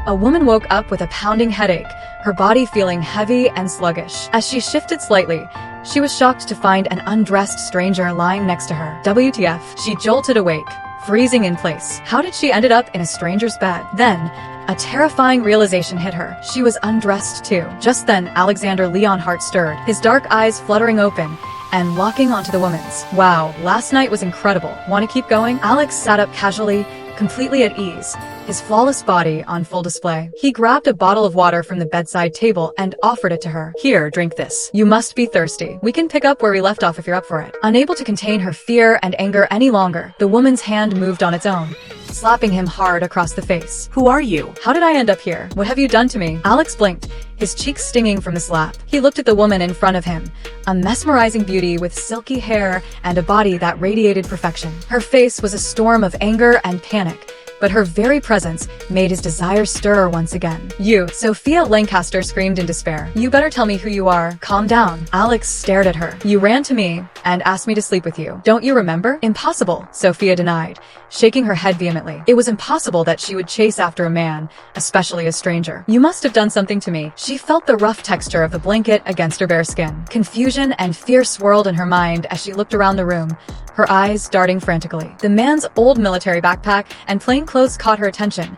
A woman woke up with a pounding headache, her body feeling heavy and sluggish. As she shifted slightly, she was shocked to find an undressed stranger lying next to her. WTF? She jolted awake, freezing in place. How did she ended up in a stranger's bed? Then, a terrifying realization hit her. She was undressed too. Just then, Alexander Leonhardt stirred, his dark eyes fluttering open and locking onto the woman's. Wow, last night was incredible. Want to keep going? Alex sat up casually, completely at ease, his flawless body on full display. He grabbed a bottle of water from the bedside table and offered it to her. Here, drink this. You must be thirsty. We can pick up where we left off if you're up for it. Unable to contain her fear and anger any longer, the woman's hand moved on its own, slapping him hard across the face. Who are you? How did I end up here? What have you done to me? Alex blinked, his cheeks stinging from the slap. He looked at the woman in front of him, a mesmerizing beauty with silky hair and a body that radiated perfection. Her face was a storm of anger and panic, but her very presence made his desire stir once again. You, Sophia Lancaster screamed in despair. You better tell me who you are. Calm down. Alex stared at her. You ran to me and asked me to sleep with you. Don't you remember? Impossible, Sophia denied, shaking her head vehemently. It was impossible that she would chase after a man, especially a stranger. You must have done something to me. She felt the rough texture of the blanket against her bare skin. Confusion and fear swirled in her mind as she looked around the room, her eyes darting frantically. The man's old military backpack and plain clothes caught her attention.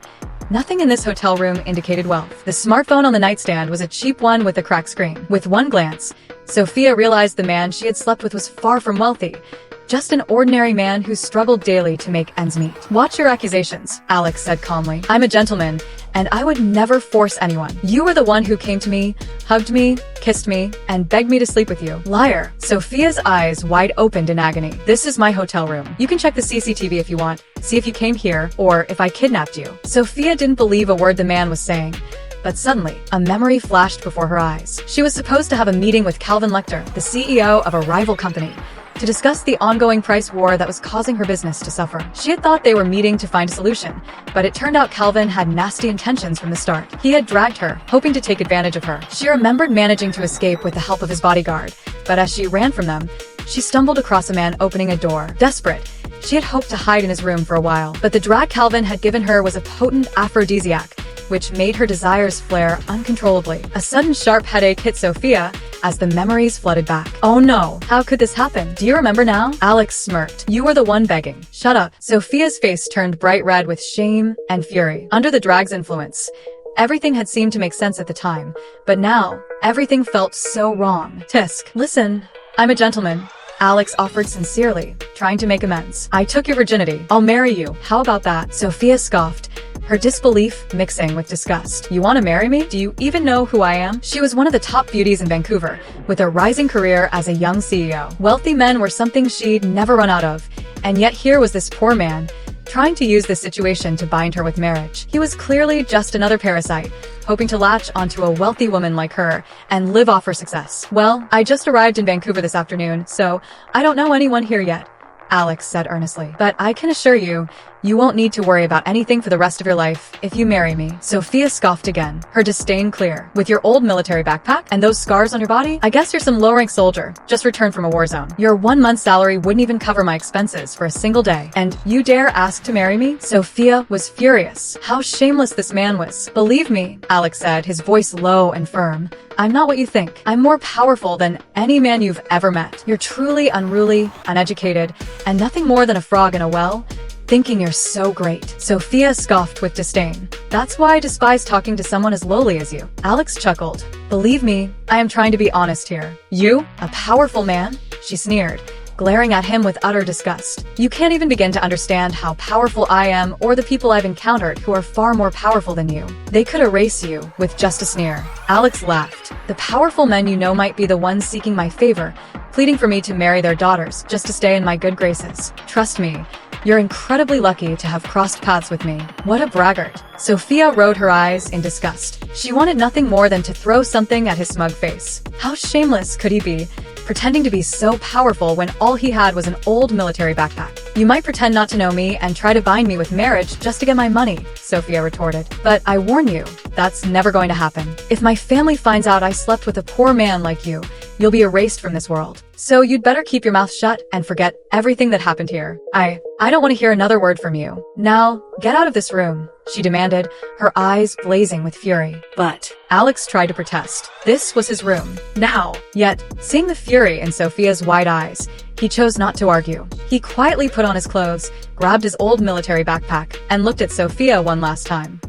Nothing in this hotel room indicated wealth. The smartphone on the nightstand was a cheap one with a cracked screen. With one glance, Sophia realized the man she had slept with was far from wealthy. Just an ordinary man who struggled daily to make ends meet. Watch your accusations, Alex said calmly. I'm a gentleman, and I would never force anyone. You were the one who came to me, hugged me, kissed me, and begged me to sleep with you. Liar. Sophia's eyes wide opened in agony. This is my hotel room. You can check the CCTV if you want, see if you came here, or if I kidnapped you. Sophia didn't believe a word the man was saying. But suddenly, a memory flashed before her eyes. She was supposed to have a meeting with Calvin Lecter, the CEO of a rival company, to discuss the ongoing price war that was causing her business to suffer. She had thought they were meeting to find a solution, but it turned out Calvin had nasty intentions from the start. He had dragged her, hoping to take advantage of her. She remembered managing to escape with the help of his bodyguard, but as she ran from them, she stumbled across a man opening a door. Desperate, she had hoped to hide in his room for a while, but the drag Calvin had given her was a potent aphrodisiac, which made her desires flare uncontrollably. A sudden sharp headache hit Sophia as the memories flooded back. Oh no, how could this happen? Do you remember now? Alex smirked. You were the one begging. Shut up. Sophia's face turned bright red with shame and fury. Under the drag's influence, everything had seemed to make sense at the time, but now, everything felt so wrong. Tisk. Listen, I'm a gentleman, Alex offered sincerely, trying to make amends. I took your virginity. I'll marry you. How about that? Sophia scoffed, her disbelief mixing with disgust. You want to marry me? Do you even know who I am? She was one of the top beauties in Vancouver, with a rising career as a young CEO. Wealthy men were something she'd never run out of, and yet here was this poor man, trying to use this situation to bind her with marriage. He was clearly just another parasite, hoping to latch onto a wealthy woman like her and live off her success. Well, I just arrived in Vancouver this afternoon, so I don't know anyone here yet, Alex said earnestly. But I can assure you, you won't need to worry about anything for the rest of your life if you marry me. Sophia scoffed again, her disdain clear. With your old military backpack and those scars on your body, I guess you're some low-rank soldier, just returned from a war zone. Your 1 month's salary wouldn't even cover my expenses for a single day. And you dare ask to marry me? Sophia was furious. How shameless this man was. Believe me, Alex said, his voice low and firm, I'm not what you think. I'm more powerful than any man you've ever met. You're truly unruly, uneducated, and nothing more than a frog in a well, thinking you're so great. Sophia scoffed with disdain. That's why I despise talking to someone as lowly as you. Alex chuckled. Believe me, I am trying to be honest here. You? A powerful man? She sneered, glaring at him with utter disgust. You can't even begin to understand how powerful I am or the people I've encountered who are far more powerful than you. They could erase you with just a sneer. Alex laughed. The powerful men you know might be the ones seeking my favor, pleading for me to marry their daughters just to stay in my good graces. Trust me, you're incredibly lucky to have crossed paths with me. What a braggart. Sophia rolled her eyes in disgust. She wanted nothing more than to throw something at his smug face. How shameless could he be, pretending to be so powerful when all he had was an old military backpack? You might pretend not to know me and try to bind me with marriage just to get my money, Sophia retorted. But I warn you, that's never going to happen. If my family finds out I slept with a poor man like you you'll be erased from this world. So you'd better keep your mouth shut and forget everything that happened here. I don't want to hear another word from you. Now, get out of this room, she demanded, her eyes blazing with fury. But Alex tried to protest. This was his room. Now. Yet, seeing the fury in Sophia's wide eyes, he chose not to argue. He quietly put on his clothes, grabbed his old military backpack, and looked at Sophia one last time.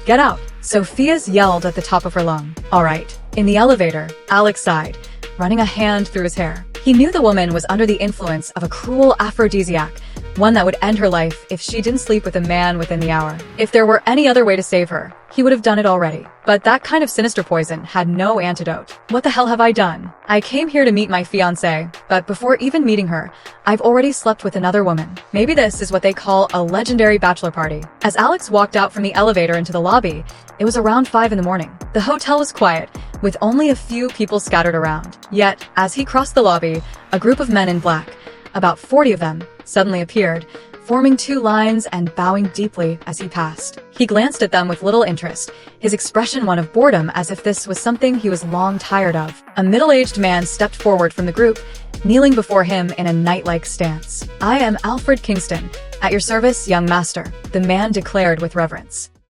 Get out. Sophia's yelled at the top of her lung. All right. In the elevator, Alex sighed, running a hand through his hair. He knew the woman was under the influence of a cruel aphrodisiac, one that would end her life if she didn't sleep with a man within the hour. If there were any other way to save her, he would have done it already. But that kind of sinister poison had no antidote. What the hell have I done? I came here to meet my fiancée, but before even meeting her, I've already slept with another woman. Maybe this is what they call a legendary bachelor party. As Alex walked out from the elevator into the lobby, it was around 5 in the morning. The hotel was quiet, with only a few people scattered around. Yet, as he crossed the lobby, a group of men in black, about 40 of them, suddenly appeared, forming two lines and bowing deeply as he passed. He glanced at them with little interest, his expression one of boredom, as if this was something he was long tired of. A middle-aged man stepped forward from the group, kneeling before him in a knight-like stance. I am Alfred Kingston, at your service, young master, the man declared with reverence.